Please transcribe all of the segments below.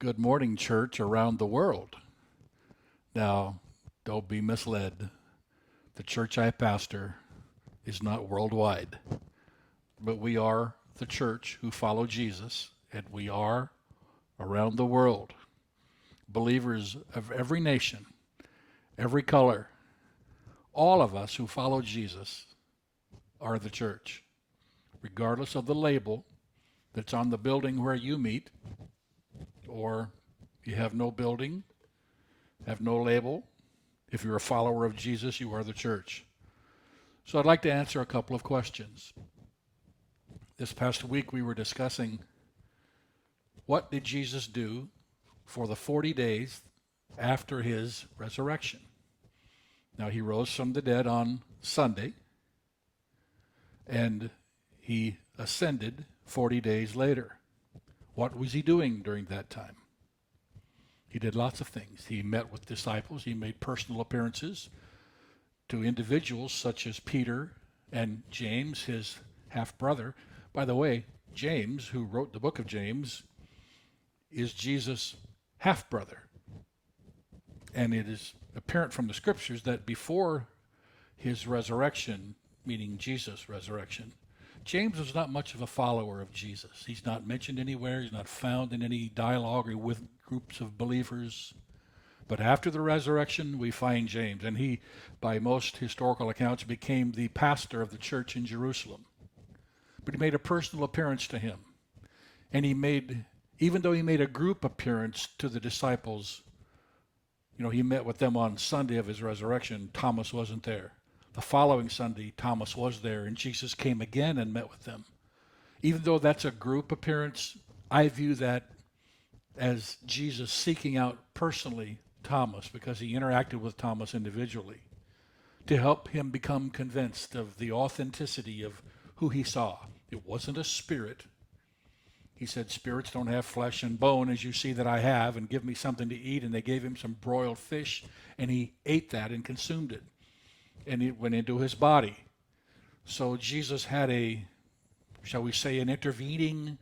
Good morning, church around the world. Now, don't be misled. The church I pastor is not worldwide, but we are the church who follow Jesus, and we are around the world. Believers of every nation, every color, all of us who follow Jesus are the church, regardless of the label that's on the building where you meet, or you have no building, have no label. If you're a follower of Jesus, you are the church. So I'd like to answer a couple of questions. This past week we were discussing what did Jesus do for the 40 days after his resurrection. Now he rose from the dead on Sunday and he ascended 40 days later. What was he doing during that time? He did lots of things. He met with disciples. He made personal appearances to individuals such as Peter and James, his half-brother. By the way, James, who wrote the book of James, is Jesus' half-brother. And it is apparent from the scriptures that before his resurrection, meaning Jesus' resurrection, James was not much of a follower of Jesus. He's not mentioned anywhere. He's not found in any dialogue or with groups of believers. But after the resurrection, we find James, and he, by most historical accounts, became the pastor of the church in Jerusalem. But he made a personal appearance to him. And even though he made a group appearance to the disciples, he met with them on Sunday of his resurrection. Thomas wasn't there. The following Sunday, Thomas was there, and Jesus came again and met with them. Even though that's a group appearance, I view that as Jesus seeking out personally Thomas, because he interacted with Thomas individually to help him become convinced of the authenticity of who he saw. It wasn't a spirit. He said, spirits don't have flesh and bone as you see that I have, and give me something to eat. And they gave him some broiled fish, and he ate that and consumed it. And it went into his body. So Jesus had shall we say, an intervening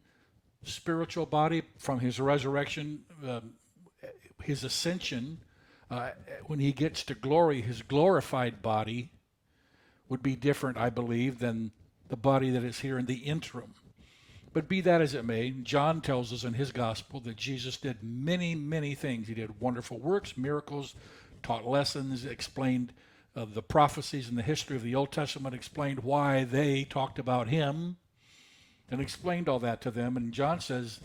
spiritual body from his resurrection, his ascension. When he gets to glory, his glorified body would be different, I believe, than the body that is here in the interim. But be that as it may, John tells us in his gospel that Jesus did many, many things. He did wonderful works, miracles, taught lessons, explained the prophecies in the history of the Old Testament, explained why they talked about him, and explained all that to them. And John says,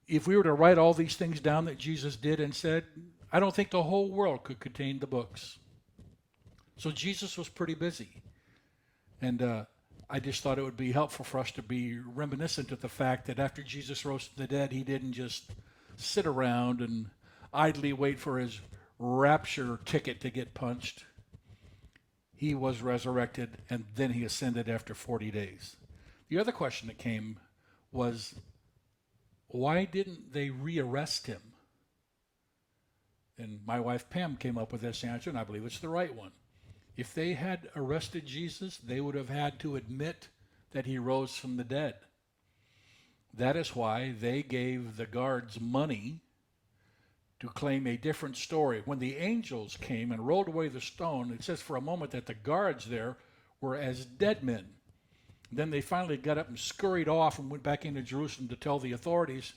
if we were to write all these things down that Jesus did and said, I don't think the whole world could contain the books. So Jesus was pretty busy. And I just thought it would be helpful for us to be reminiscent of the fact that after Jesus rose from the dead, he didn't just sit around and idly wait for his rapture ticket to get punched. He was resurrected, and then he ascended after 40 days. The other question that came was, why didn't they rearrest him? And my wife Pam came up with this answer, and I believe it's the right one. If they had arrested Jesus, they would have had to admit that he rose from the dead. That is why they gave the guards money to claim a different story. When the angels came and rolled away the stone, it says for a moment that the guards there were as dead men. Then they finally got up and scurried off and went back into Jerusalem to tell the authorities.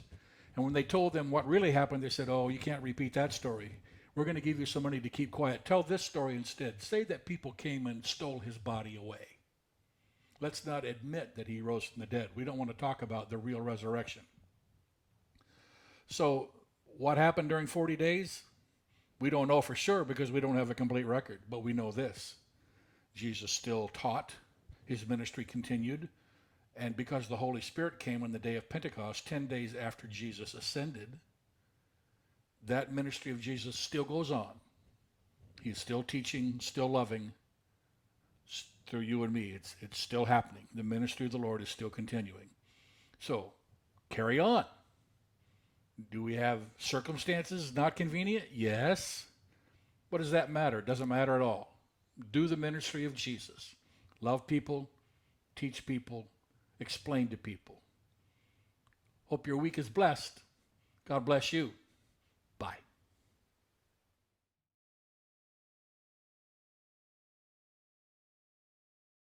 And when they told them what really happened, they said, oh, you can't repeat that story. We're going to give you some money to keep quiet. Tell this story instead. Say that people came and stole his body away. Let's not admit that he rose from the dead. We don't want to talk about the real resurrection. So what happened during 40 days? We don't know for sure because we don't have a complete record. But we know this. Jesus still taught. His ministry continued. And because the Holy Spirit came on the day of Pentecost, 10 days after Jesus ascended, that ministry of Jesus still goes on. He's still teaching, still loving through you and me. It's still happening. The ministry of the Lord is still continuing. So, carry on. Do we have circumstances not convenient? Yes. What does that matter? It doesn't matter at all. Do the ministry of Jesus. Love people, teach people, explain to people. Hope your week is blessed. God bless you.